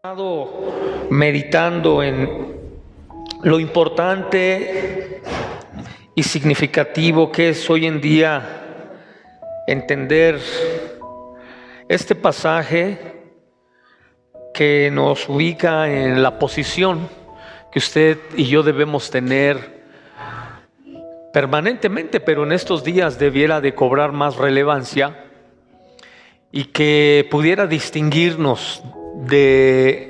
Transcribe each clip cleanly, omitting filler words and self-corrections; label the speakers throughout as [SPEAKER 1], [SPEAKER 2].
[SPEAKER 1] Estado meditando en lo importante y significativo que es hoy en día entender este pasaje que nos ubica en la posición que usted y yo debemos tener permanentemente, pero en estos días debiera de cobrar más relevancia y que pudiera distinguirnos de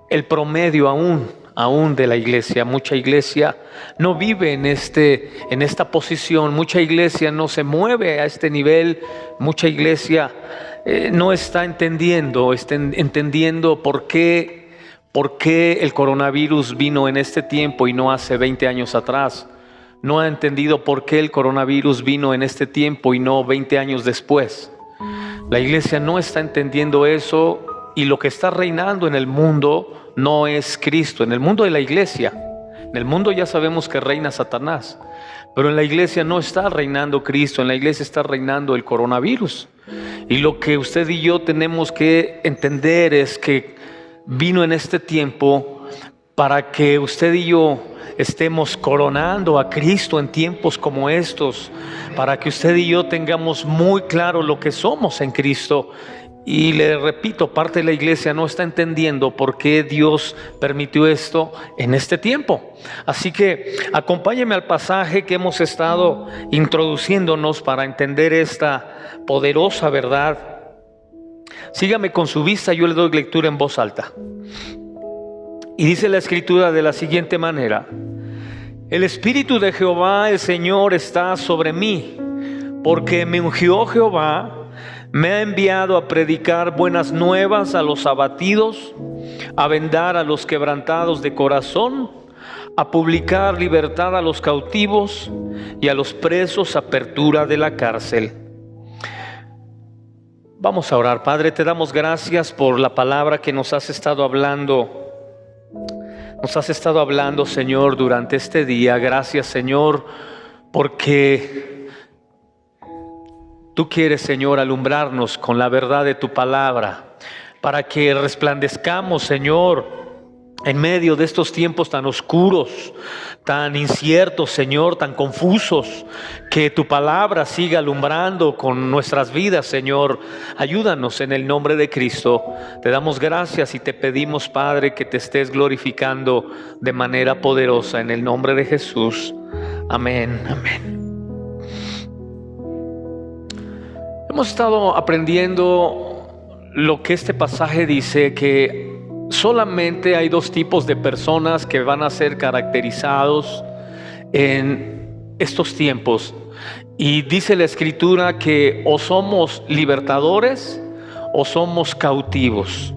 [SPEAKER 1] el promedio aún de la iglesia. Mucha iglesia no vive en esta posición, mucha iglesia no se mueve a este nivel, mucha iglesia no está entendiendo por qué el coronavirus vino en este tiempo y no hace 20 años atrás. No ha entendido por qué el coronavirus vino en este tiempo y no 20 años después. La iglesia no está entendiendo eso. Y lo que está reinando en el mundo no es Cristo. En el mundo de la iglesia, en el mundo ya sabemos que reina Satanás, pero en la iglesia no está reinando Cristo, en la iglesia está reinando el coronavirus. Y lo que usted y yo tenemos que entender es que vino en este tiempo para que usted y yo estemos coronando a Cristo en tiempos como estos, para que usted y yo tengamos muy claro lo que somos en Cristo. Y le repito, parte de la iglesia no está entendiendo por qué Dios permitió esto en este tiempo. Así que acompáñeme al pasaje que hemos estado introduciéndonos para entender esta poderosa verdad. Sígame con su vista, yo le doy lectura en voz alta. Y dice la escritura de la siguiente manera: el Espíritu de Jehová, el Señor, está sobre mí, porque me ungió Jehová. Me ha enviado a predicar buenas nuevas a los abatidos, a vendar a los quebrantados de corazón, a publicar libertad a los cautivos y a los presos apertura de la cárcel. Vamos a orar. Padre, te damos gracias por la palabra que nos has estado hablando. Nos has estado hablando, Señor, durante este día. Gracias, Señor, porque Tú quieres, Señor, alumbrarnos con la verdad de tu palabra, para que resplandezcamos, Señor, en medio de estos tiempos tan oscuros, tan inciertos, Señor, tan confusos, que tu palabra siga alumbrando con nuestras vidas, Señor. Ayúdanos en el nombre de Cristo. Te damos gracias y te pedimos, Padre, que te estés glorificando de manera poderosa en el nombre de Jesús. Amén, amén. Hemos estado aprendiendo lo que este pasaje dice, que solamente hay dos tipos de personas que van a ser caracterizados en estos tiempos. Y dice la escritura que o somos libertadores o somos cautivos.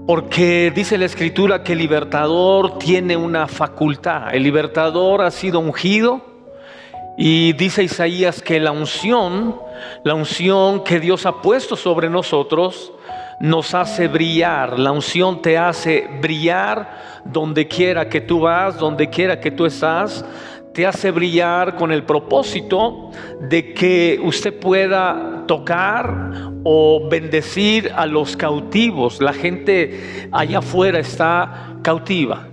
[SPEAKER 1] Porque dice la escritura que el libertador tiene una facultad. El libertador ha sido ungido. Y dice Isaías que la unción que Dios ha puesto sobre nosotros nos hace brillar. La unción te hace brillar donde quiera que tú vas, donde quiera que tú estás. Te hace brillar con el propósito de que usted pueda tocar o bendecir a los cautivos. La gente allá afuera está cautiva.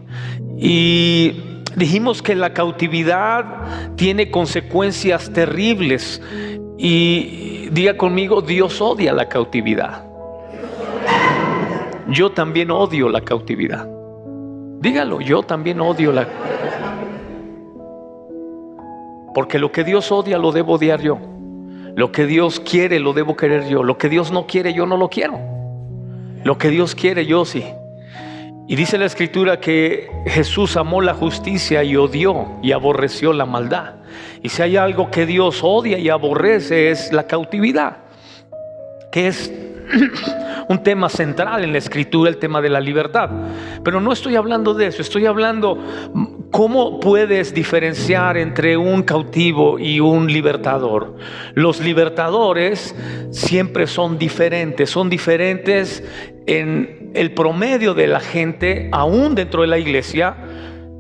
[SPEAKER 1] Y dijimos que la cautividad tiene consecuencias terribles. Y diga conmigo: Dios odia la cautividad. Yo también odio la cautividad. Dígalo: yo también odio la cautividad. Porque lo que Dios odia lo debo odiar yo. Lo que Dios quiere lo debo querer yo. Lo que Dios no quiere yo no lo quiero. Lo que Dios quiere yo sí. Y dice la escritura que Jesús amó la justicia y odió y aborreció la maldad. Y si hay algo que Dios odia y aborrece es la cautividad, que es un tema central en la escritura, el tema de la libertad. Pero no estoy hablando de eso, estoy hablando cómo puedes diferenciar entre un cautivo y un libertador. Los libertadores siempre son diferentes en el promedio de la gente, aún dentro de la iglesia.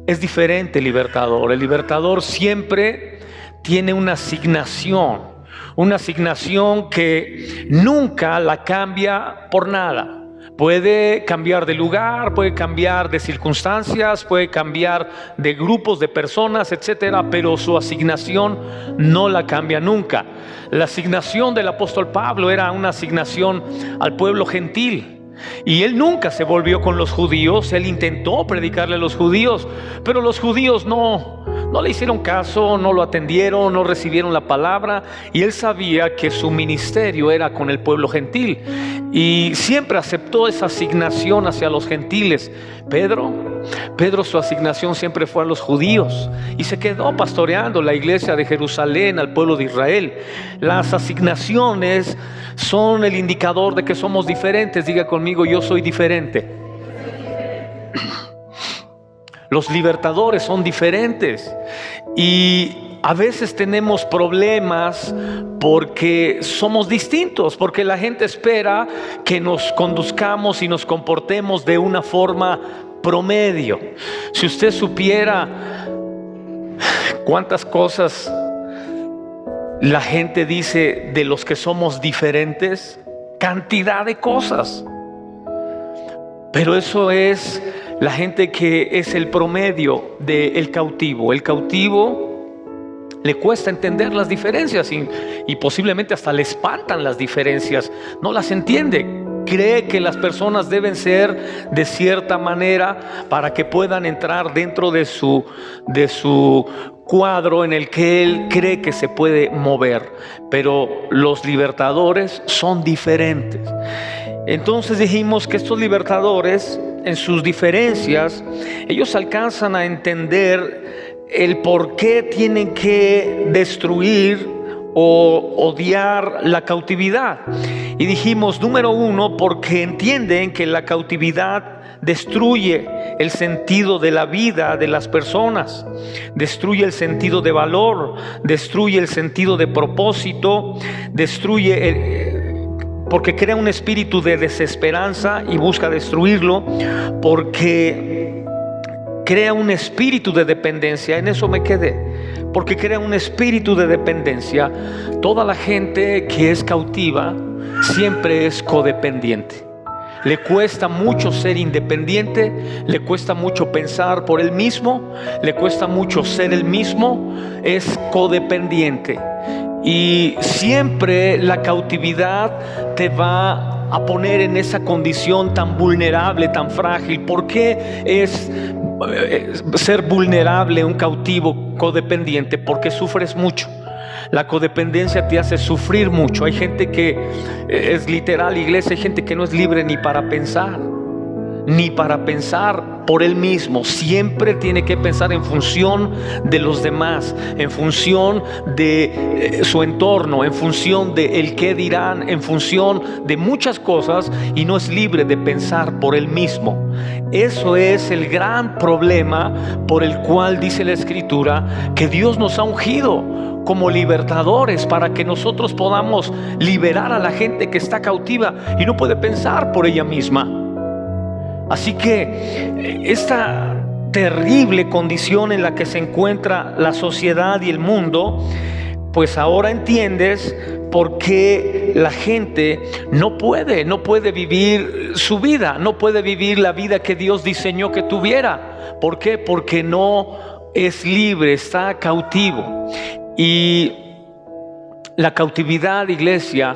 [SPEAKER 1] Es diferente el libertador. El libertador siempre tiene una asignación, una asignación que nunca la cambia por nada. Puede cambiar de lugar, puede cambiar de circunstancias, puede cambiar de grupos de personas, etcétera, pero su asignación no la cambia nunca. La asignación del apóstol Pablo era una asignación al pueblo gentil. Y él nunca se volvió con los judíos. Él intentó predicarle a los judíos, pero los judíos no le hicieron caso, no lo atendieron, no recibieron la palabra. Y él sabía que su ministerio era con el pueblo gentil, y siempre aceptó esa asignación hacia los gentiles. Pedro, su asignación siempre fue a los judíos, y se quedó pastoreando la iglesia de Jerusalén, al pueblo de Israel. Las asignaciones son el indicador de que somos diferentes. Diga conmigo: yo soy diferente. Los libertadores son diferentes, y a veces tenemos problemas porque somos distintos, porque la gente espera que nos conduzcamos y nos comportemos de una forma promedio. Si usted supiera cuántas cosas la gente dice de los que somos diferentes, cantidad de cosas. Pero eso es la gente que es el promedio del cautivo. El cautivo le cuesta entender las diferencias, y posiblemente hasta le espantan las diferencias. No las entiende. Cree que las personas deben ser de cierta manera para que puedan entrar dentro de su cuadro en el que él cree que se puede mover. Pero los libertadores son diferentes. Entonces dijimos que estos libertadores, en sus diferencias, ellos alcanzan a entender el por qué tienen que destruir o odiar la cautividad. Y dijimos, número uno, porque entienden que la cautividad destruye el sentido de la vida de las personas, destruye el sentido de valor, destruye el sentido de propósito, porque crea un espíritu de desesperanza y busca destruirlo, porque crea un espíritu de dependencia. En eso me quedé. Porque crea un espíritu de dependencia. Toda la gente que es cautiva siempre es codependiente. Le cuesta mucho ser independiente, le cuesta mucho pensar por él mismo, le cuesta mucho ser él mismo, es codependiente. Y siempre la cautividad te va a poner en esa condición tan vulnerable, tan frágil. ¿Por qué es ser vulnerable un cautivo codependiente? Porque sufres mucho. La codependencia te hace sufrir mucho. Hay gente que es literal, iglesia, hay gente que no es libre ni para pensar por él mismo. Siempre tiene que pensar en función de los demás, en función de su entorno, en función de el qué dirán, en función de muchas cosas, y no es libre de pensar por él mismo. Eso es el gran problema por el cual dice la Escritura que Dios nos ha ungido como libertadores, para que nosotros podamos liberar a la gente que está cautiva y no puede pensar por ella misma. Así que esta terrible condición en la que se encuentra la sociedad y el mundo, pues ahora entiendes por qué la gente no puede vivir su vida, no puede vivir la vida que Dios diseñó que tuviera. ¿Por qué? Porque no es libre, está cautivo. Y la cautividad, iglesia,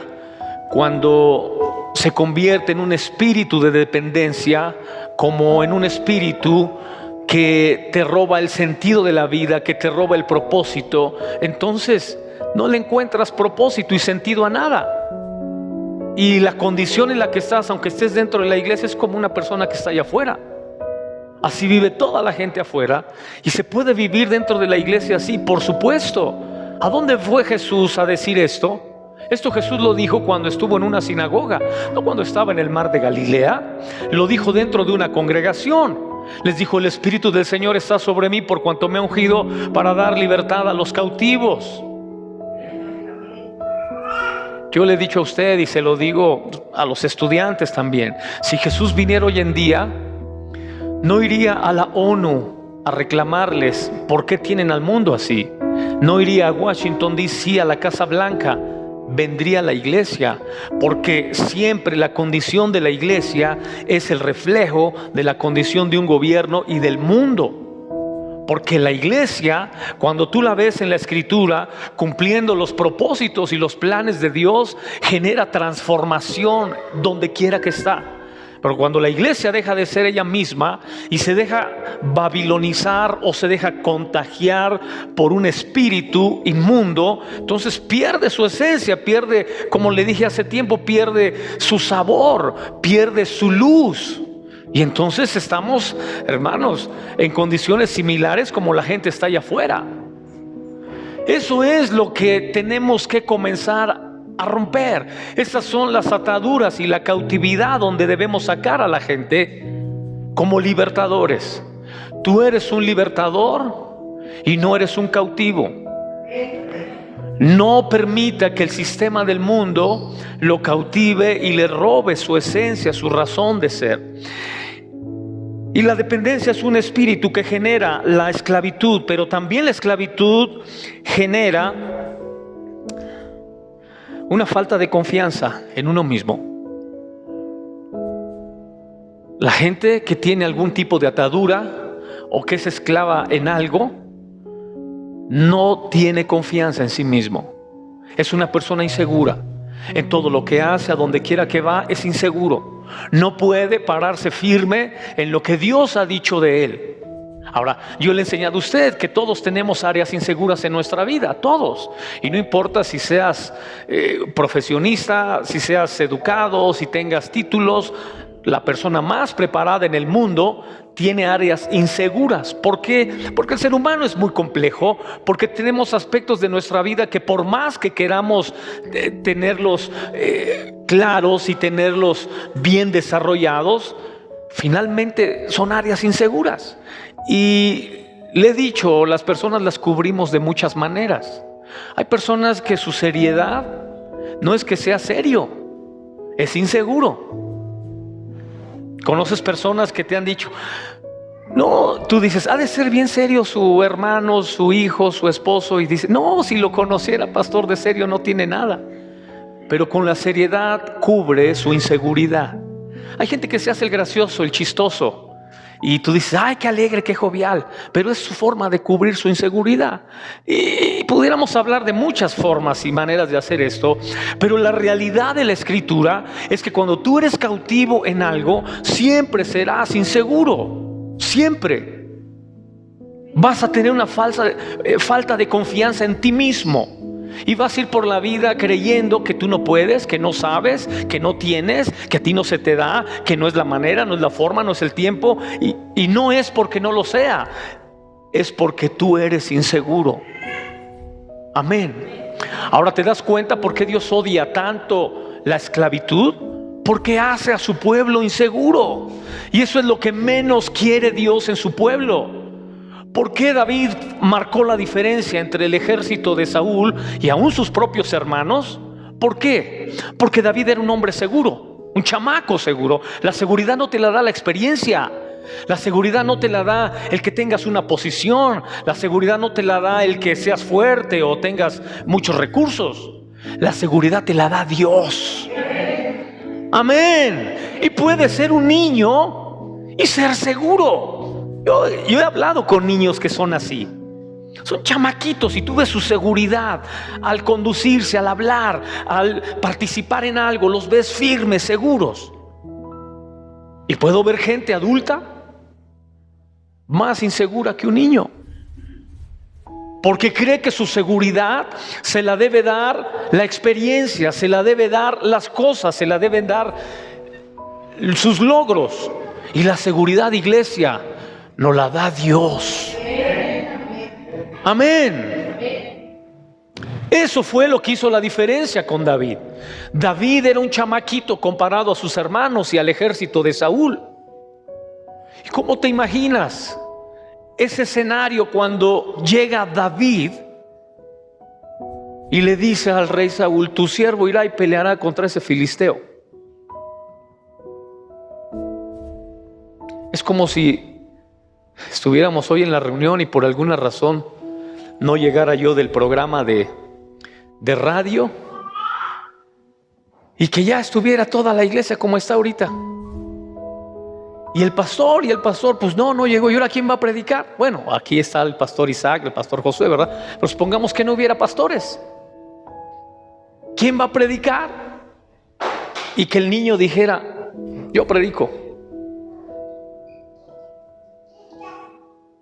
[SPEAKER 1] cuando se convierte en un espíritu de dependencia, como en un espíritu que te roba el sentido de la vida, que te roba el propósito, entonces no le encuentras propósito y sentido a nada. Y la condición en la que estás, aunque estés dentro de la iglesia, es como una persona que está allá afuera. Así vive toda la gente afuera. Y se puede vivir dentro de la iglesia así, por supuesto. ¿A dónde fue Jesús a decir esto? Esto Jesús lo dijo cuando estuvo en una sinagoga, no cuando estaba en el mar de Galilea. Lo dijo dentro de una congregación. Les dijo: el Espíritu del Señor está sobre mí, por cuanto me ha ungido para dar libertad a los cautivos. Yo le he dicho a usted, y se lo digo a los estudiantes también, si Jesús viniera hoy en día, no iría a la ONU a reclamarles por qué tienen al mundo así. No iría a Washington DC, a la Casa Blanca, vendría a la iglesia, porque siempre la condición de la iglesia es el reflejo de la condición de un gobierno y del mundo. Porque la iglesia, cuando tú la ves en la escritura cumpliendo los propósitos y los planes de Dios, genera transformación donde quiera que está. Pero cuando la iglesia deja de ser ella misma y se deja babilonizar o se deja contagiar por un espíritu inmundo, entonces pierde su esencia, pierde, como le dije hace tiempo, pierde su sabor, pierde su luz. Y entonces estamos, hermanos, en condiciones similares como la gente está allá afuera. Eso es lo que tenemos que comenzar a romper. Esas son las ataduras y la cautividad donde debemos sacar a la gente como libertadores. Tú eres un libertador y no eres un cautivo. No permita que el sistema del mundo lo cautive y le robe su esencia, su razón de ser. Y la dependencia es un espíritu que genera la esclavitud, pero también la esclavitud genera una falta de confianza en uno mismo. La gente que tiene algún tipo de atadura o que es esclava en algo, no tiene confianza en sí mismo. Es una persona insegura. En todo lo que hace, a donde quiera que va, es inseguro. No puede pararse firme en lo que Dios ha dicho de él. Ahora, yo le he enseñado a usted que todos tenemos áreas inseguras en nuestra vida, todos. Y no importa si seas profesionista, si seas educado, si tengas títulos, la persona más preparada en el mundo tiene áreas inseguras. ¿Por qué? Porque el ser humano es muy complejo, porque tenemos aspectos de nuestra vida que por más que queramos tenerlos claros y tenerlos bien desarrollados, finalmente son áreas inseguras. Y le he dicho, las personas las cubrimos de muchas maneras. Hay personas que su seriedad no es que sea serio, es inseguro. ¿Conoces personas que te han dicho, no, tú dices, ha de ser bien serio su hermano, su hijo, su esposo? Y dice, no, si lo conociera, pastor, de serio no tiene nada. Pero con la seriedad cubre su inseguridad. Hay gente que se hace el gracioso, el chistoso, y tú dices, ay, qué alegre, qué jovial, pero es su forma de cubrir su inseguridad. Y pudiéramos hablar de muchas formas y maneras de hacer esto, pero la realidad de la escritura es que cuando tú eres cautivo en algo, siempre serás inseguro, siempre. Vas a tener una falta de confianza en ti mismo. Y vas a ir por la vida creyendo que tú no puedes, que no sabes, que no tienes, que a ti no se te da, que no es la manera, no es la forma, no es el tiempo. Y no es porque no lo sea, es porque tú eres inseguro. Amén. Ahora te das cuenta por qué Dios odia tanto la esclavitud. Porque hace a su pueblo inseguro. Y eso es lo que menos quiere Dios en su pueblo. ¿Por qué David marcó la diferencia entre el ejército de Saúl y aún sus propios hermanos? ¿Por qué? Porque David era un hombre seguro, un chamaco seguro. La seguridad no te la da la experiencia. La seguridad no te la da el que tengas una posición. La seguridad no te la da el que seas fuerte o tengas muchos recursos. La seguridad te la da Dios. Amén. Y puedes ser un niño y ser seguro. Yo he hablado con niños que son así. Son chamaquitos y tú ves su seguridad al conducirse, al hablar, al participar en algo. Los ves firmes, seguros. Y puedo ver gente adulta más insegura que un niño, porque cree que su seguridad se la debe dar la experiencia, se la debe dar las cosas, se la deben dar sus logros. Y la seguridad, iglesia, nos la da Dios. Amén. Eso fue lo que hizo la diferencia con David. David era un chamaquito comparado a sus hermanos y al ejército de Saúl. ¿Y cómo te imaginas ese escenario cuando llega David y le dice al rey Saúl, tu siervo irá y peleará contra ese filisteo? Es como si estuviéramos hoy en la reunión y por alguna razón no llegara yo del programa de radio y que ya estuviera toda la iglesia como está ahorita. Y el pastor, pues no llegó. ¿Y ahora quién va a predicar? Bueno, aquí está el pastor Isaac, el pastor Josué, ¿verdad? Pero supongamos que no hubiera pastores. ¿Quién va a predicar? Y que el niño dijera: yo predico.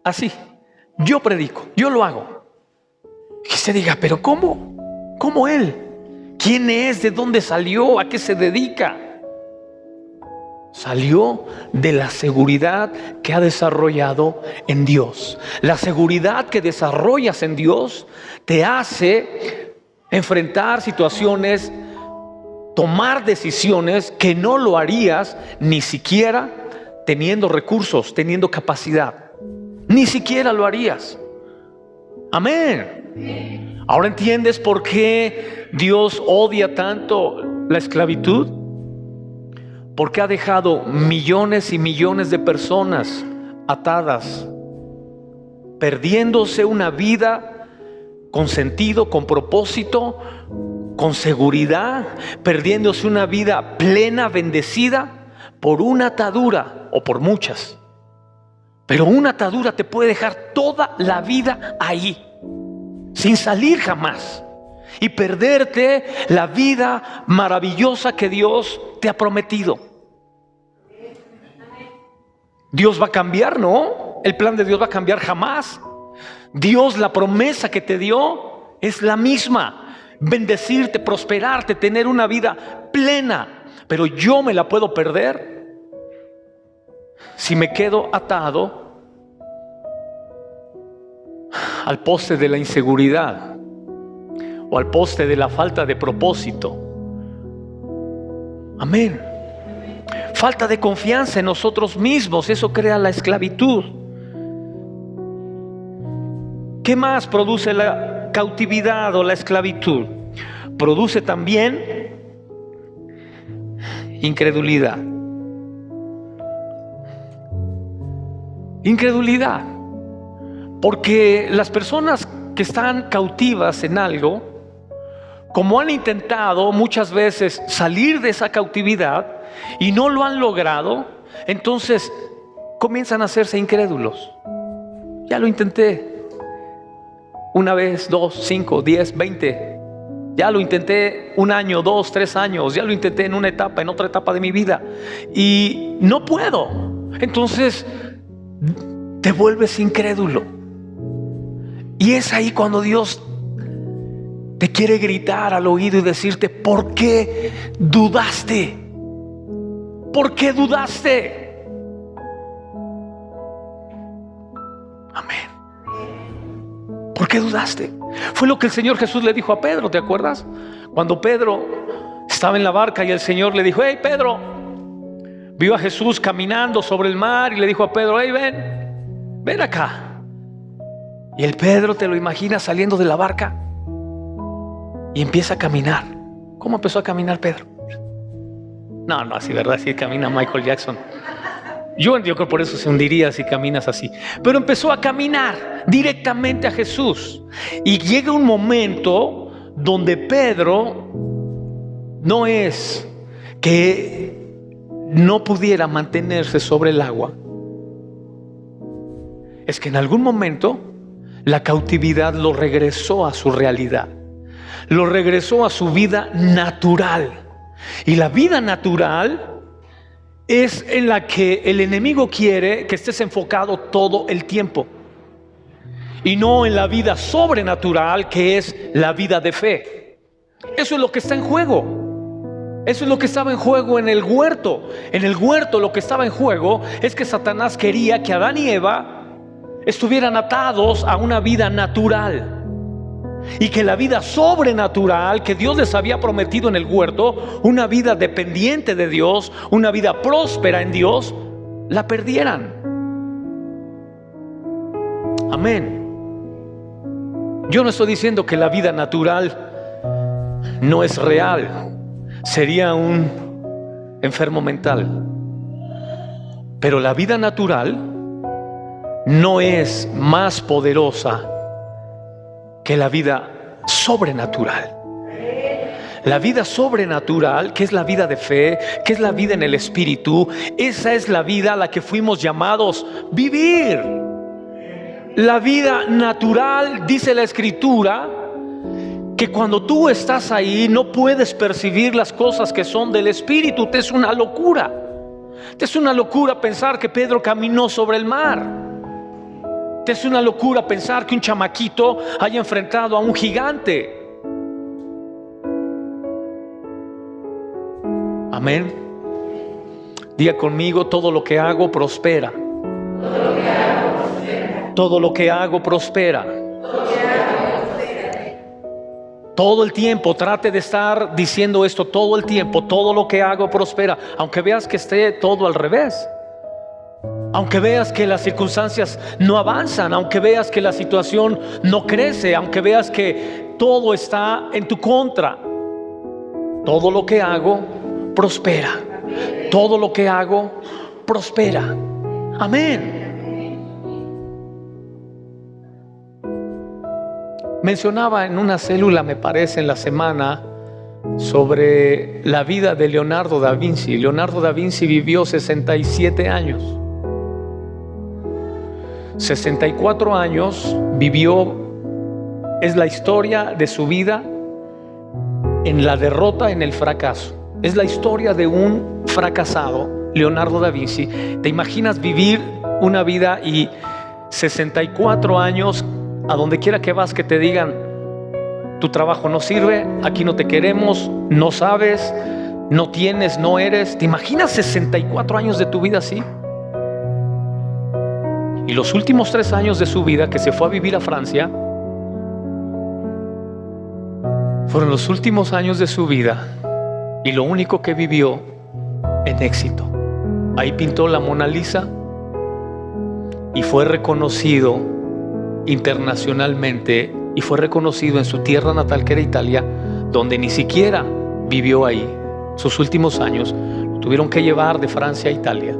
[SPEAKER 1] Así, yo predico, yo lo hago. Y se diga: ¿pero cómo? ¿Cómo él? ¿Quién es? ¿De dónde salió? ¿A qué se dedica? Salió de la seguridad que ha desarrollado en Dios. La seguridad que desarrollas en Dios te hace enfrentar situaciones, tomar decisiones que no lo harías ni siquiera teniendo recursos, teniendo capacidad. Ni siquiera lo harías. Amén. Ahora entiendes por qué Dios odia tanto la esclavitud. Porque ha dejado millones y millones de personas atadas, perdiéndose una vida con sentido, con propósito, con seguridad, perdiéndose una vida plena, bendecida, por una atadura o por muchas. Pero una atadura te puede dejar toda la vida ahí, sin salir jamás, y perderte la vida maravillosa que Dios te ha prometido. Dios va a cambiar, ¿no? El plan de Dios va a cambiar jamás. Dios, la promesa que te dio es la misma: bendecirte, prosperarte, tener una vida plena. Pero yo me la puedo perder si me quedo atado al poste de la inseguridad o al poste de la falta de propósito. Amén. Falta de confianza en nosotros mismos, eso crea la esclavitud. ¿Qué más produce la cautividad o la esclavitud? Produce también incredulidad. Incredulidad. Porque las personas que están cautivas en algo, como han intentado muchas veces salir de esa cautividad y no lo han logrado, entonces comienzan a hacerse incrédulos. Ya lo intenté una vez, 2, 5, 10, 20. Ya lo intenté 1 año, 2, 3 años. Ya lo intenté en una etapa, en otra etapa de mi vida, y no puedo. Entonces te vuelves incrédulo. Y es ahí cuando Dios te quiere gritar al oído y decirte: ¿por qué dudaste? ¿Por qué dudaste? Amén. ¿Por qué dudaste? Fue lo que el Señor Jesús le dijo a Pedro, ¿te acuerdas? Cuando Pedro estaba en la barca y el Señor le dijo: hey Pedro, vio a Jesús caminando sobre el mar y le dijo a Pedro: hey, ven acá. Y el Pedro, te lo imaginas saliendo de la barca y empieza a caminar. ¿Cómo empezó a caminar Pedro? No, así, ¿verdad? Así camina Michael Jackson. Yo creo que por eso se hundiría si caminas así. Pero empezó a caminar directamente a Jesús. Y llega un momento donde Pedro no es que no pudiera mantenerse sobre el agua. Es que en algún momento la cautividad lo regresó a su realidad. Lo regresó a su vida natural. Y la vida natural es en la que el enemigo quiere que estés enfocado todo el tiempo, y no en la vida sobrenatural, que es la vida de fe. Eso es lo que está en juego. Eso es lo que estaba en juego en el huerto. En el huerto lo que estaba en juego es que Satanás quería que Adán y Eva estuvieran atados a una vida natural, y que la vida sobrenatural que Dios les había prometido en el huerto, una vida dependiente de Dios, una vida próspera en Dios, la perdieran. Amén. Yo no estoy diciendo que la vida natural no es real. Sería un enfermo mental. Pero la vida natural no es más poderosa que la vida sobrenatural. La vida sobrenatural, que es la vida de fe, que es la vida en el Espíritu, esa es la vida a la que fuimos llamados vivir. La vida natural, dice la Escritura, que cuando tú estás ahí no puedes percibir las cosas que son del Espíritu. Te es una locura. Te es una locura pensar que Pedro caminó sobre el mar. Te es una locura pensar que un chamaquito haya enfrentado a un gigante. Amén. Diga conmigo: todo lo que hago prospera. Todo lo que hago prospera. Todo el tiempo trate de estar diciendo esto todo el tiempo. Todo lo que hago prospera. Aunque veas que esté todo al revés. Aunque veas que las circunstancias no avanzan. Aunque veas que la situación no crece. Aunque veas que todo está en tu contra. Todo lo que hago prospera. Todo lo que hago prospera. Amén. Mencionaba en una célula, me parece, en la semana, sobre la vida de Leonardo da Vinci. Leonardo da Vinci vivió 67 años. 64 años vivió. Es la historia de su vida en la derrota, en el fracaso. Es la historia de un fracasado, Leonardo da Vinci. ¿Te imaginas vivir una vida y 64 años, a donde quiera que vas, que te digan: tu trabajo no sirve, aquí no te queremos, no sabes, no tienes, no eres? ¿Te imaginas 64 años de tu vida así? Y los últimos 3 años de su vida, que se fue a vivir a Francia, fueron los últimos años de su vida y lo único que vivió en éxito. Ahí pintó la Mona Lisa y fue reconocido internacionalmente, y fue reconocido en su tierra natal, que era Italia, donde ni siquiera vivió ahí. Sus últimos años lo tuvieron que llevar de Francia a Italia.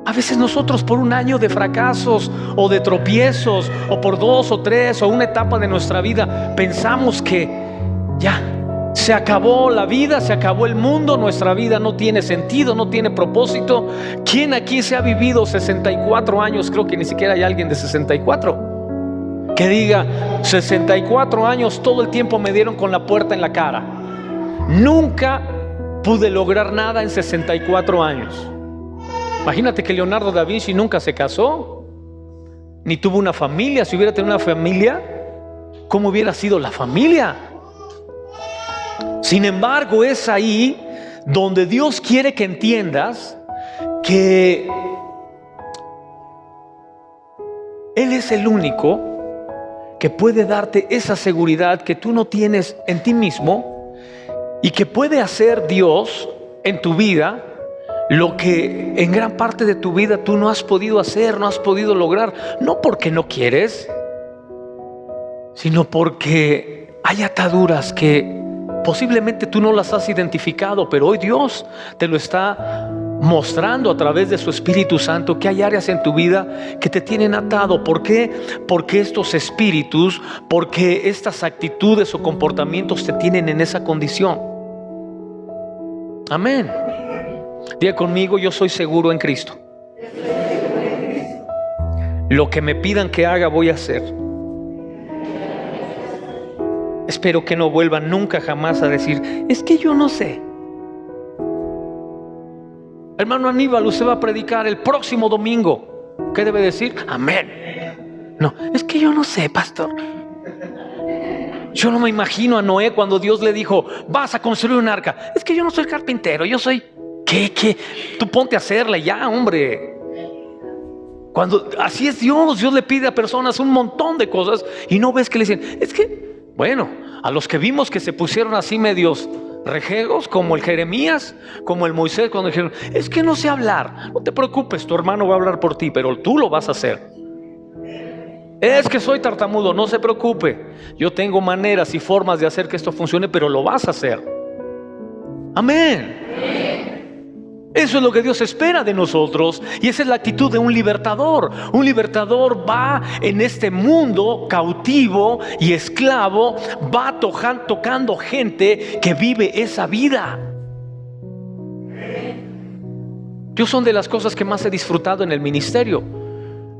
[SPEAKER 1] A veces nosotros, por un año de fracasos o de tropiezos, o por 2 o 3 o una etapa de nuestra vida, pensamos que ya se acabó la vida, se acabó el mundo, nuestra vida no tiene sentido, no tiene propósito. ¿Quién aquí se ha vivido 64 años? Creo que ni siquiera hay alguien de 64 que diga: 64 años, todo el tiempo me dieron con la puerta en la cara. Nunca pude lograr nada en 64 años. Imagínate que Leonardo da Vinci nunca se casó, ni tuvo una familia. Si hubiera tenido una familia, ¿cómo hubiera sido la familia? Sin embargo, es ahí donde Dios quiere que entiendas que Él es el único que puede darte esa seguridad que tú no tienes en ti mismo, y que puede hacer Dios en tu vida lo que en gran parte de tu vida tú no has podido hacer, no has podido lograr, no porque no quieres, sino porque hay ataduras que posiblemente tú no las has identificado, pero hoy Dios te lo está mostrando a través de su Espíritu Santo, que hay áreas en tu vida que te tienen atado. ¿Por qué? Porque estos espíritus, porque estas actitudes o comportamientos te tienen en esa condición. Amén. Diga conmigo: yo soy seguro en Cristo. Lo que me pidan que haga, voy a hacer. Espero que no vuelvan nunca jamás a decir: es que yo no sé. Hermano Aníbal, usted va a predicar el próximo domingo. ¿Qué debe decir? Amén. No, es que yo no sé, pastor. Yo no me imagino a Noé cuando Dios le dijo: vas a construir un arca. Es que yo no soy carpintero, yo soy... ¿Qué? Tú ponte a hacerle ya, hombre. Cuando así es Dios le pide a personas un montón de cosas y no ves que le dicen: es que, bueno, a los que vimos que se pusieron así medios rejegos, como el Jeremías, como el Moisés, cuando dijeron: es que no sé hablar. No te preocupes, tu hermano va a hablar por ti, pero tú lo vas a hacer. Es que soy tartamudo, no se preocupe, yo tengo maneras y formas de hacer que esto funcione, pero lo vas a hacer. Amén. Eso es lo que Dios espera de nosotros, y esa es la actitud de un libertador. Un libertador va en este mundo cautivo y esclavo, va tocando gente que vive esa vida. Yo son de las cosas que más he disfrutado en el ministerio.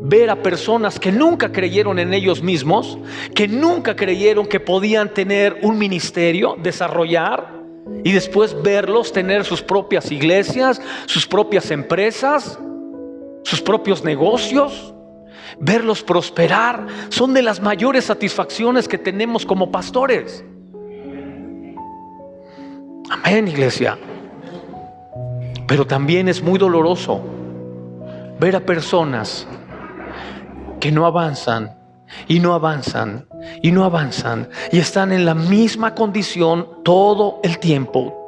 [SPEAKER 1] Ver a personas que nunca creyeron en ellos mismos, que nunca creyeron que podían tener un ministerio, desarrollar, y después verlos tener sus propias iglesias, sus propias empresas, sus propios negocios, verlos prosperar. Son de las mayores satisfacciones que tenemos como pastores. Amén, iglesia. Pero también es muy doloroso ver a personas que no avanzan y no avanzan y no avanzan, y están en la misma condición todo el tiempo.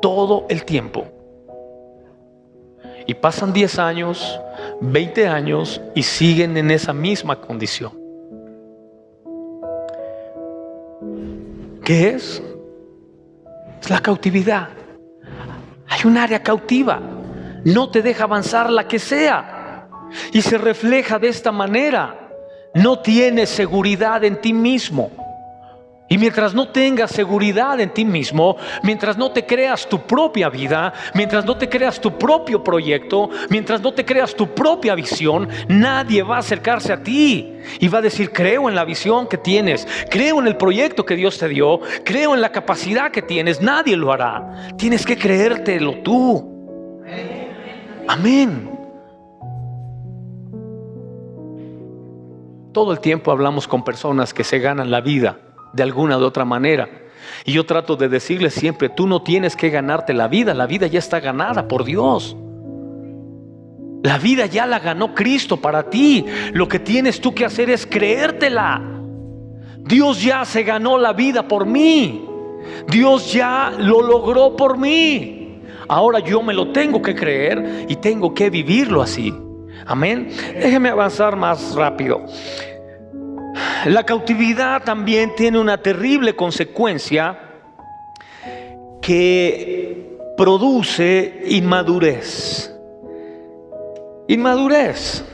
[SPEAKER 1] Y pasan 10 años, 20 años y siguen en esa misma condición. ¿Qué es? Es la cautividad. Hay un área cautiva, no te deja avanzar la que sea, y se refleja de esta manera. No tienes seguridad en ti mismo. Y mientras no tengas seguridad en ti mismo, mientras no te creas tu propia vida, mientras no te creas tu propio proyecto, mientras no te creas tu propia visión, nadie va a acercarse a ti y va a decir: creo en la visión que tienes, creo en el proyecto que Dios te dio, creo en la capacidad que tienes. Nadie lo hará. Tienes que creértelo tú. Amén. Todo el tiempo hablamos con personas que se ganan la vida de alguna u otra manera, y yo trato de decirles siempre: tú no tienes que ganarte la vida ya está ganada por Dios. La vida ya la ganó Cristo para ti. Lo que tienes tú que hacer es creértela. Dios ya se ganó la vida por mí. Dios ya lo logró por mí. Ahora yo me lo tengo que creer y tengo que vivirlo así. Amén. Déjeme avanzar más rápido. La cautividad también tiene una terrible consecuencia que produce inmadurez. Inmadurez.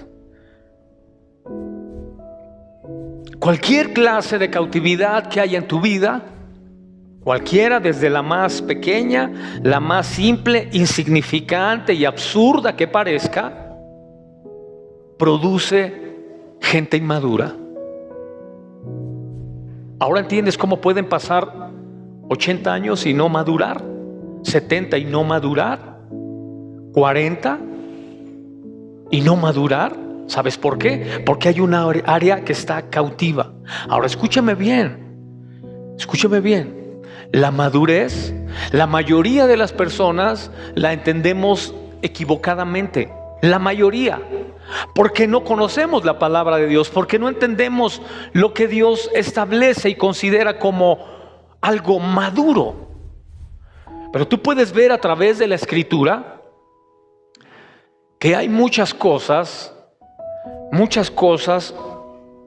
[SPEAKER 1] Cualquier clase de cautividad que haya en tu vida, cualquiera, desde la más pequeña, la más simple, insignificante y absurda que parezca, produce gente inmadura. Ahora entiendes cómo pueden pasar 80 años y no madurar, 70 y no madurar, 40 y no madurar. ¿Sabes por qué? Porque hay una área que está cautiva. Ahora escúchame bien, escúchame bien. La madurez, la mayoría de las personas la entendemos equivocadamente. La mayoría, porque no conocemos la palabra de Dios, porque no entendemos lo que Dios establece y considera como algo maduro. Pero tú puedes ver a través de la Escritura que hay muchas cosas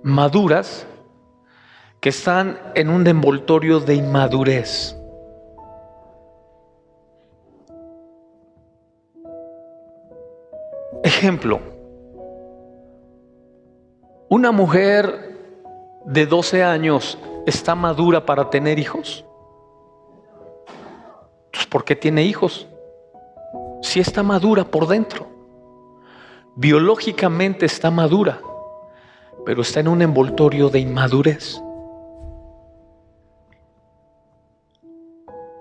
[SPEAKER 1] maduras que están en un envoltorio de inmadurez. Ejemplo: una mujer de 12 años está madura para tener hijos. Entonces, ¿por qué tiene hijos? Si está madura por dentro, biológicamente está madura, pero está en un envoltorio de inmadurez.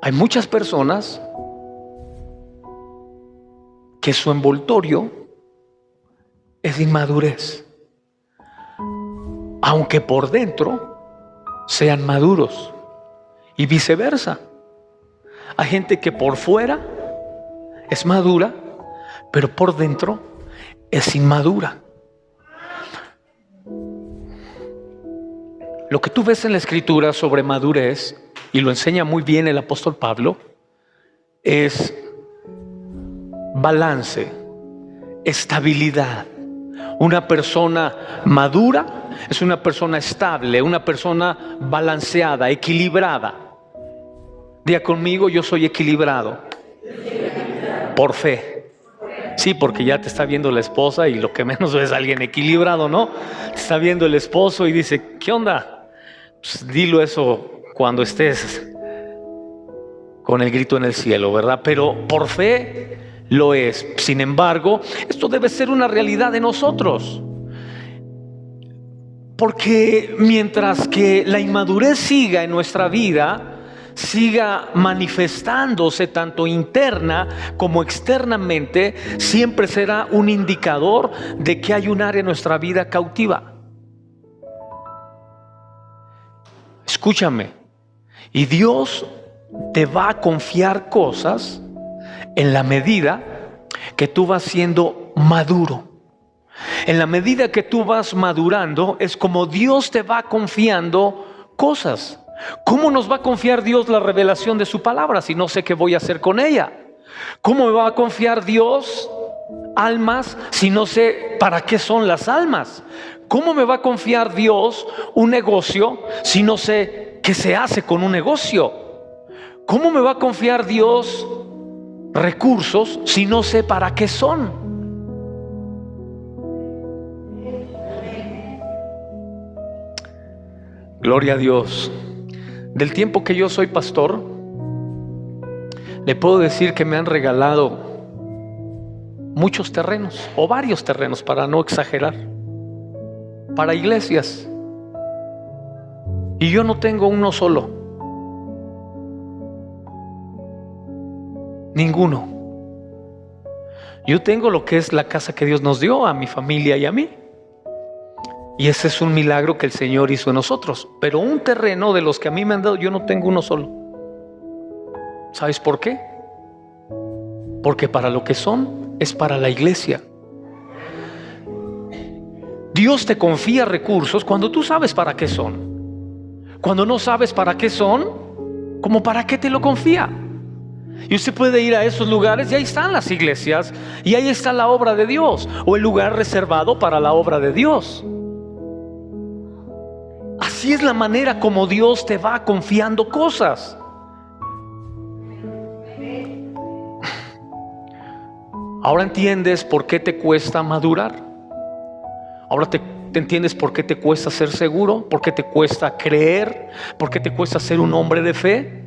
[SPEAKER 1] Hay muchas personas que su envoltorio es inmadurez, aunque por dentro sean maduros, y viceversa. Hay gente que por fuera es madura, pero por dentro es inmadura. Lo que tú ves en la Escritura sobre madurez, y lo enseña muy bien el apóstol Pablo, es balance, estabilidad. Una persona madura es una persona estable, una persona balanceada, equilibrada. Diga conmigo: yo soy equilibrado por fe. Sí, porque ya te está viendo la esposa y lo que menos ves es alguien equilibrado, ¿no? Te está viendo el esposo y dice, ¿qué onda? Pues dilo eso cuando estés con el grito en el cielo, ¿verdad? Pero por fe lo es. Sin embargo, esto debe ser una realidad de nosotros. Porque mientras que la inmadurez siga en nuestra vida, siga manifestándose tanto interna como externamente, siempre será un indicador de que hay un área en nuestra vida cautiva. Escúchame, y Dios te va a confiar cosas en la medida que tú vas siendo maduro. En la medida que tú vas madurando, es como Dios te va confiando cosas. ¿Cómo nos va a confiar Dios la revelación de su palabra si no sé qué voy a hacer con ella? ¿Cómo me va a confiar Dios almas si no sé para qué son las almas? ¿Cómo me va a confiar Dios un negocio si no sé qué se hace con un negocio? ¿Cómo me va a confiar Dios recursos si no sé para qué son? Gloria a Dios. Del tiempo que yo soy pastor, le puedo decir que me han regalado muchos terrenos, o varios terrenos, para no exagerar, para iglesias. Y yo no tengo uno solo, ninguno. Yo tengo lo que es la casa que Dios nos dio a mi familia y a mí. Y ese es un milagro que el Señor hizo en nosotros. Pero un terreno de los que a mí me han dado, yo no tengo uno solo. ¿Sabes por qué? Porque para lo que son es para la iglesia. Dios te confía recursos cuando tú sabes para qué son. Cuando no sabes para qué son, ¿cómo para qué te lo confía? Y usted puede ir a esos lugares y ahí están las iglesias y ahí está la obra de Dios, o el lugar reservado para la obra de Dios. Así es la manera como Dios te va confiando cosas. Ahora entiendes por qué te cuesta madurar. Ahora te entiendes por qué te cuesta ser seguro, por qué te cuesta creer, por qué te cuesta ser un hombre de fe.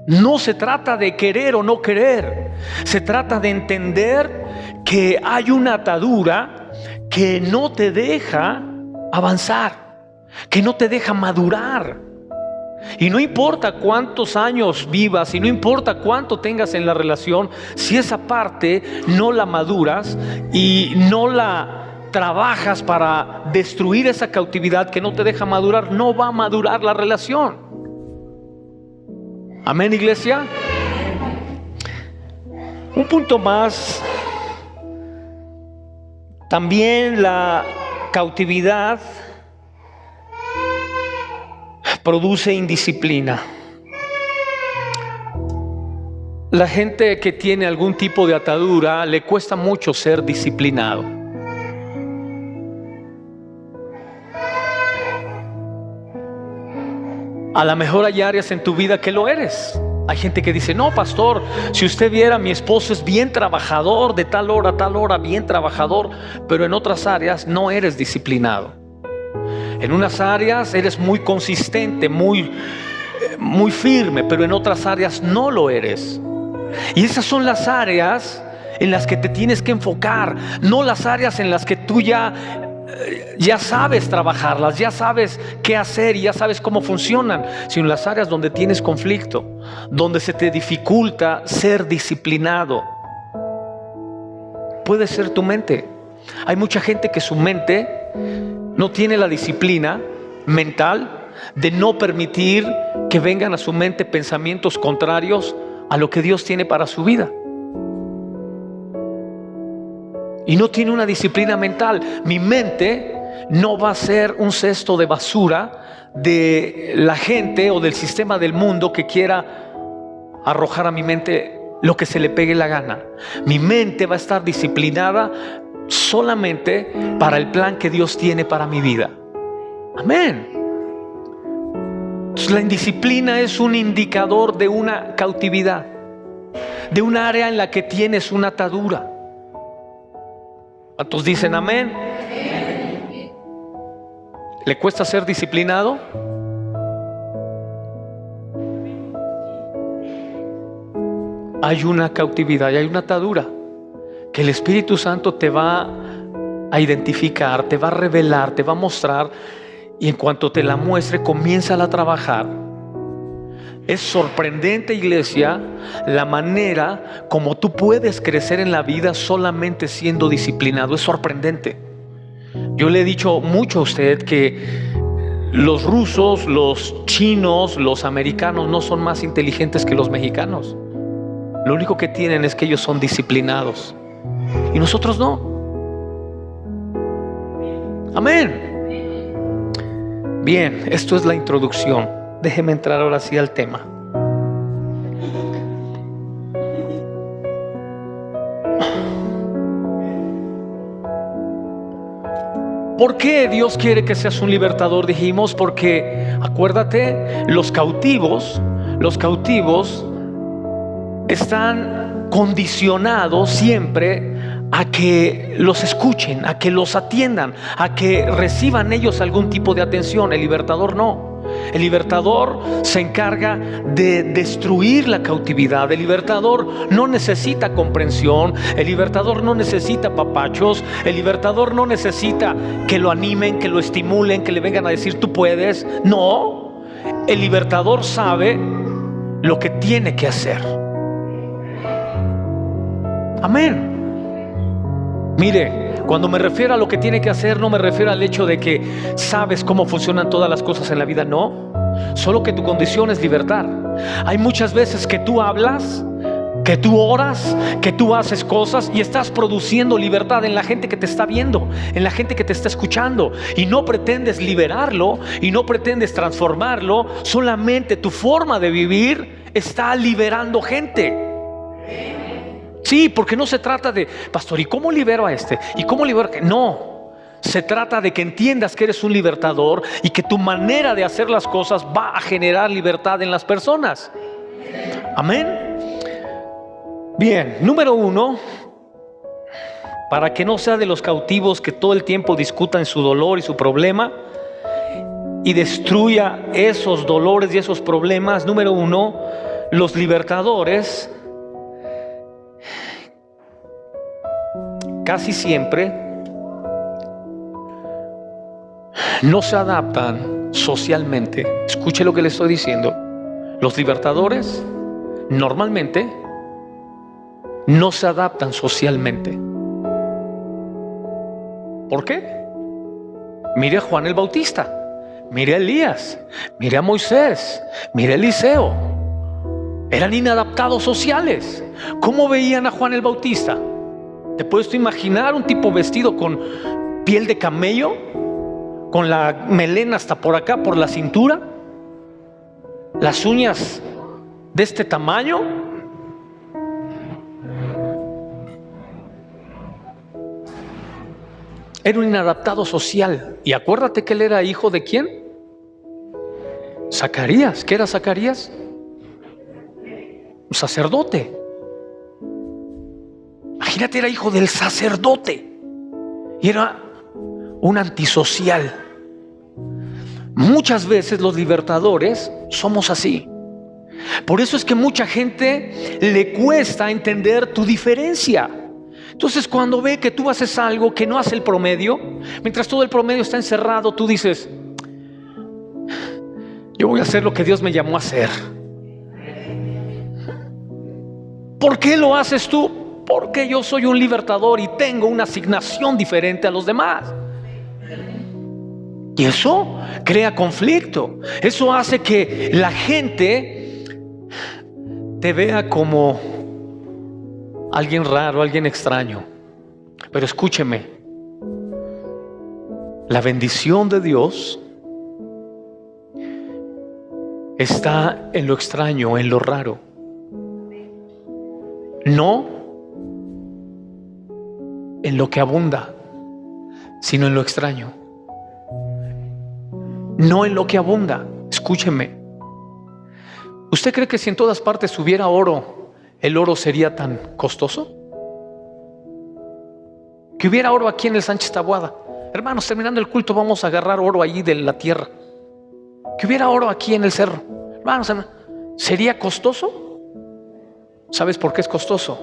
[SPEAKER 1] No se trata de querer o no querer. Se trata de entender que hay una atadura que no te deja avanzar, que no te deja madurar. Y no importa cuántos años vivas y no importa cuánto tengas en la relación, si esa parte no la maduras y no la trabajas para destruir esa cautividad que no te deja madurar, no va a madurar la relación. Amén, iglesia. Un punto más. También la cautividad produce indisciplina. La gente que tiene algún tipo de atadura le cuesta mucho ser disciplinado. A lo mejor hay áreas en tu vida que lo eres. Hay gente que dice, no, pastor, si usted viera, mi esposo es bien trabajador, de tal hora a tal hora, bien trabajador, pero en otras áreas no eres disciplinado. En unas áreas eres muy consistente, muy firme, pero en otras áreas no lo eres. Y esas son las áreas en las que te tienes que enfocar, no las áreas en las que tú ya sabes trabajarlas, ya sabes qué hacer y ya sabes cómo funcionan, sino las áreas donde tienes conflicto, donde se te dificulta ser disciplinado. Puede ser tu mente. Hay mucha gente que su mente no tiene la disciplina mental de no permitir que vengan a su mente pensamientos contrarios a lo que Dios tiene para su vida. Y no tiene una disciplina mental. Mi mente no va a ser un cesto de basura de la gente o del sistema del mundo que quiera arrojar a mi mente lo que se le pegue la gana. Mi mente va a estar disciplinada solamente para el plan que Dios tiene para mi vida. Amén. Entonces, la indisciplina es un indicador de una cautividad, de un área en la que tienes una atadura. ¿Cuántos dicen amén? ¿Le cuesta ser disciplinado? Hay una cautividad y hay una atadura que el Espíritu Santo te va a identificar, te va a revelar, te va a mostrar, y en cuanto te la muestre, comienza a trabajar. Es sorprendente, iglesia, la manera como tú puedes crecer en la vida solamente siendo disciplinado. Es sorprendente. Yo le he dicho mucho a usted que los rusos, los chinos, los americanos no son más inteligentes que los mexicanos. Lo único que tienen es que ellos son disciplinados y nosotros no. Amén. Bien, esto es la introducción. Déjeme entrar ahora sí al tema. ¿Por qué Dios quiere que seas un libertador? Dijimos porque, acuérdate, los cautivos están condicionados siempre a que los escuchen, a que los atiendan, a que reciban ellos algún tipo de atención. El libertador no. El libertador se encarga de destruir la cautividad. El libertador no necesita comprensión. El libertador no necesita papachos. El libertador no necesita que lo animen, que lo estimulen, que le vengan a decir tú puedes. No, el libertador sabe lo que tiene que hacer. Amén. Mire, cuando me refiero a lo que tiene que hacer, no me refiero al hecho de que sabes cómo funcionan todas las cosas en la vida, no. Solo que tu condición es libertar. Hay muchas veces que tú hablas, que tú oras, que tú haces cosas y estás produciendo libertad en la gente que te está viendo, en la gente que te está escuchando, y no pretendes liberarlo y no pretendes transformarlo. Solamente tu forma de vivir está liberando gente. Sí, porque no se trata de, pastor, ¿y cómo libero a este? ¿Y cómo libero a aquel? No, se trata de que entiendas que eres un libertador y que tu manera de hacer las cosas va a generar libertad en las personas. Amén. Bien, número 1, para que no sea de los cautivos que todo el tiempo discutan su dolor y su problema y destruya esos dolores y esos problemas. Número 1, los libertadores casi siempre no se adaptan socialmente. Escuche lo que le estoy diciendo. Los libertadores normalmente no se adaptan socialmente. ¿Por qué? Mire a Juan el Bautista, mire a Elías, mire a Moisés, mire a Eliseo. Eran inadaptados sociales. ¿Cómo veían a Juan el Bautista? ¿Te puedes imaginar un tipo vestido con piel de camello, con la melena hasta por acá, por la cintura, las uñas de este tamaño? Era un inadaptado social. Y acuérdate que él era hijo de ¿quién? Zacarías. ¿Qué era Zacarías? Un sacerdote. Imagínate, era hijo del sacerdote y era un antisocial. Muchas veces los libertadores somos así. Por eso es que mucha gente le cuesta entender tu diferencia. Entonces, cuando ve que tú haces algo que no hace el promedio, mientras todo el promedio está encerrado, tú dices, yo voy a hacer lo que Dios me llamó a hacer. ¿Por qué lo haces tú? Porque yo soy un libertador y tengo una asignación diferente a los demás. Y eso crea conflicto. Eso hace que la gente te vea como alguien raro, alguien extraño. Pero escúcheme, la bendición de Dios está en lo extraño, en lo raro. No en lo que abunda, sino en lo extraño. No en lo que abunda. Escúcheme. ¿Usted cree que si en todas partes hubiera oro, el oro sería tan costoso? Que hubiera oro aquí en el Sánchez Taboada. Hermanos, terminando el culto vamos a agarrar oro allí de la tierra. Que hubiera oro aquí en el cerro. Hermanos, ¿sería costoso? ¿Sabes por qué es costoso?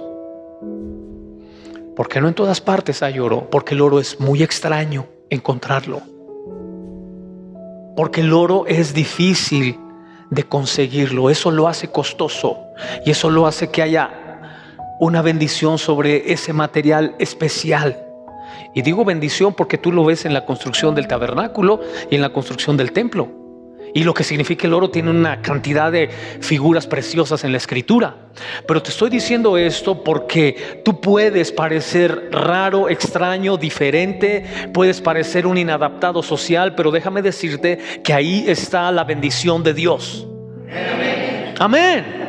[SPEAKER 1] Porque no en todas partes hay oro. Porque el oro es muy extraño encontrarlo. Porque el oro es difícil de conseguirlo. Eso lo hace costoso. Y eso lo hace que haya una bendición sobre ese material especial. Y digo bendición porque tú lo ves en la construcción del tabernáculo y en la construcción del templo. Y lo que significa el oro tiene una cantidad de figuras preciosas en la escritura. Pero te estoy diciendo esto porque tú puedes parecer raro, extraño, diferente. Puedes parecer un inadaptado social, pero déjame decirte que ahí está la bendición de Dios. Amén. Amén.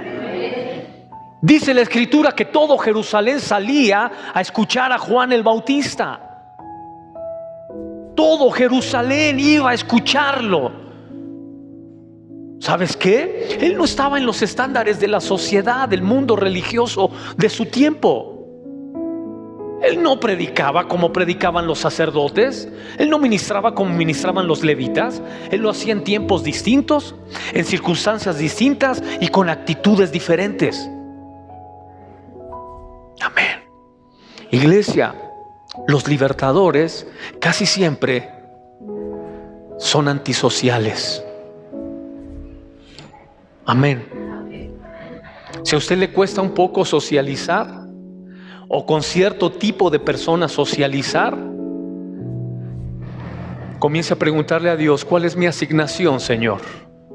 [SPEAKER 1] Dice la escritura que todo Jerusalén salía a escuchar a Juan el Bautista. Todo Jerusalén iba a escucharlo. ¿Sabes qué? Él no estaba en los estándares de la sociedad, del mundo religioso de su tiempo. Él no predicaba como predicaban los sacerdotes. Él no ministraba como ministraban los levitas. Él lo hacía en tiempos distintos, en circunstancias distintas y con actitudes diferentes. Amén. Iglesia, los libertadores casi siempre son antisociales. Amén. Si a usted le cuesta un poco socializar o con cierto tipo de personas socializar, comience a preguntarle a Dios: ¿cuál es mi asignación, Señor?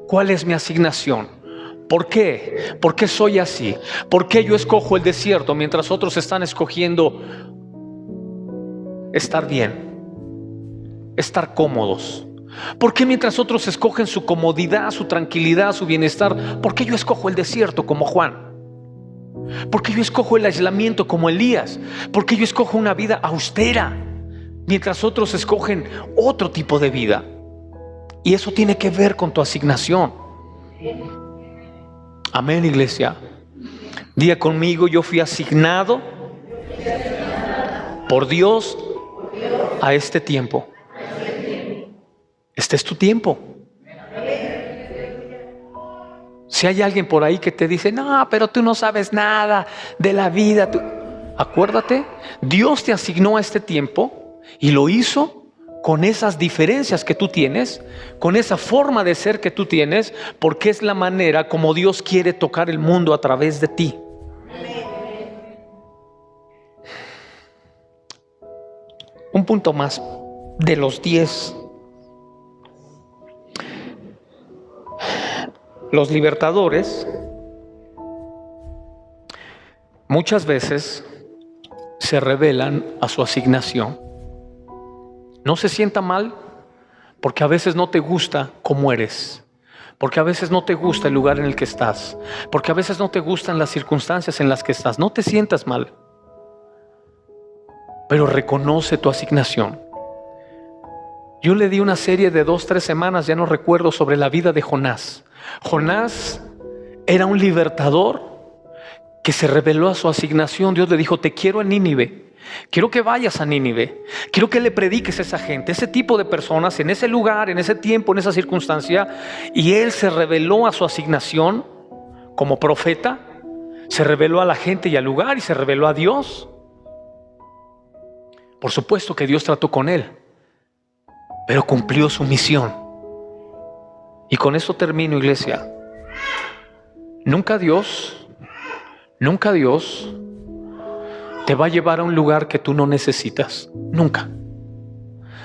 [SPEAKER 1] ¿Cuál es mi asignación? ¿Por qué? ¿Por qué soy así? ¿Por qué yo escojo el desierto mientras otros están escogiendo estar bien, estar cómodos? ¿Por qué mientras otros escogen su comodidad, su tranquilidad, su bienestar, por qué yo escojo el desierto como Juan? ¿Por qué yo escojo el aislamiento como Elías? ¿Por qué yo escojo una vida austera mientras otros escogen otro tipo de vida? Y eso tiene que ver con tu asignación. Amén, iglesia. Diga conmigo: yo fui asignado por Dios a este tiempo. Este es tu tiempo. Si hay alguien por ahí que te dice: no, pero tú no sabes nada de la vida, acuérdate, Dios te asignó a este tiempo y lo hizo con esas diferencias que tú tienes, con esa forma de ser que tú tienes, porque es la manera como Dios quiere tocar el mundo a través de ti. Un punto más de los 10. Los libertadores muchas veces se rebelan a su asignación. No se sienta mal, porque a veces no te gusta cómo eres, porque a veces no te gusta el lugar en el que estás, porque a veces no te gustan las circunstancias en las que estás. No te sientas mal, pero reconoce tu asignación. Yo le di una serie de 2-3 semanas, ya no recuerdo, sobre la vida de Jonás. Jonás era un libertador que se rebeló a su asignación. Dios le dijo: te quiero en Nínive, quiero que vayas a Nínive, quiero que le prediques a esa gente, ese tipo de personas, en ese lugar, en ese tiempo, en esa circunstancia. Y él se rebeló a su asignación como profeta, se rebeló a la gente y al lugar, y se rebeló a Dios. Por supuesto que Dios trató con él, pero cumplió su misión. Y con eso termino, iglesia. Nunca Dios te va a llevar a un lugar que tú no necesitas. Nunca.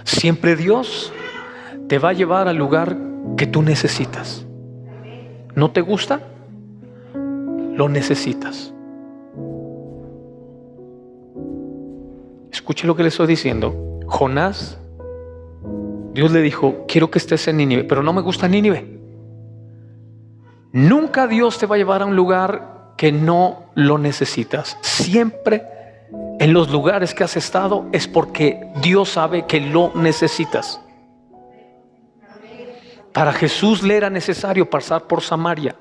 [SPEAKER 1] Siempre Dios te va a llevar al lugar que tú necesitas. ¿No te gusta? Lo necesitas. Escuche lo que le estoy diciendo. Jonás, Dios le dijo: quiero que estés en Nínive, pero no me gusta Nínive. Nunca Dios te va a llevar a un lugar que no lo necesitas. Siempre en los lugares que has estado es porque Dios sabe que lo necesitas. Para Jesús le era necesario pasar por Samaria.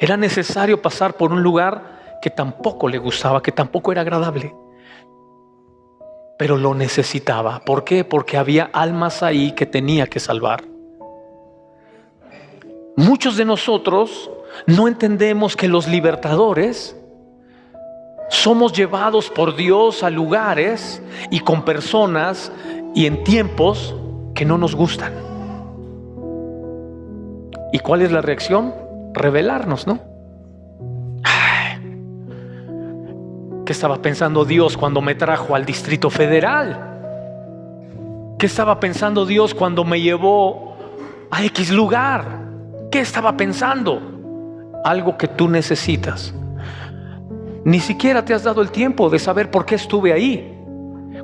[SPEAKER 1] Era necesario pasar por un lugar que tampoco le gustaba, que tampoco era agradable. pero lo necesitaba. ¿Por qué? Porque había almas ahí que tenía que salvar. Muchos de nosotros no entendemos que los libertadores somos llevados por Dios a lugares y con personas y en tiempos que no nos gustan. ¿Y cuál es la reacción? Rebelarnos, ¿no? ¿Qué estaba pensando Dios cuando me trajo al Distrito Federal? ¿Qué estaba pensando Dios cuando me llevó a X lugar? ¿Qué estaba pensando? Algo que tú necesitas. Ni siquiera te has dado el tiempo de saber por qué estuve ahí.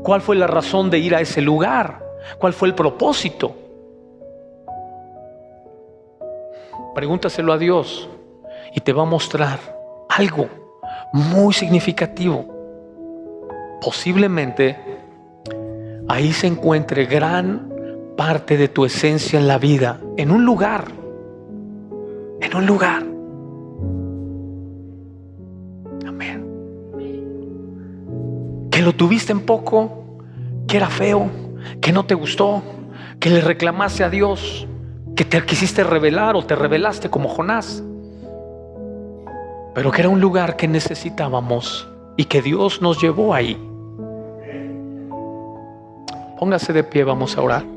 [SPEAKER 1] ¿Cuál fue la razón de ir a ese lugar? ¿Cuál fue el propósito? Pregúntaselo a Dios y te va a mostrar algo muy significativo. Posiblemente ahí se encuentre gran parte de tu esencia en la vida, en un lugar. En un lugar. Amén. Que lo tuviste en poco, que era feo, que no te gustó, que le reclamaste a Dios, que te quisiste rebelar o te rebelaste como Jonás, pero que era un lugar que necesitábamos y que Dios nos llevó ahí. Póngase de pie, vamos a orar.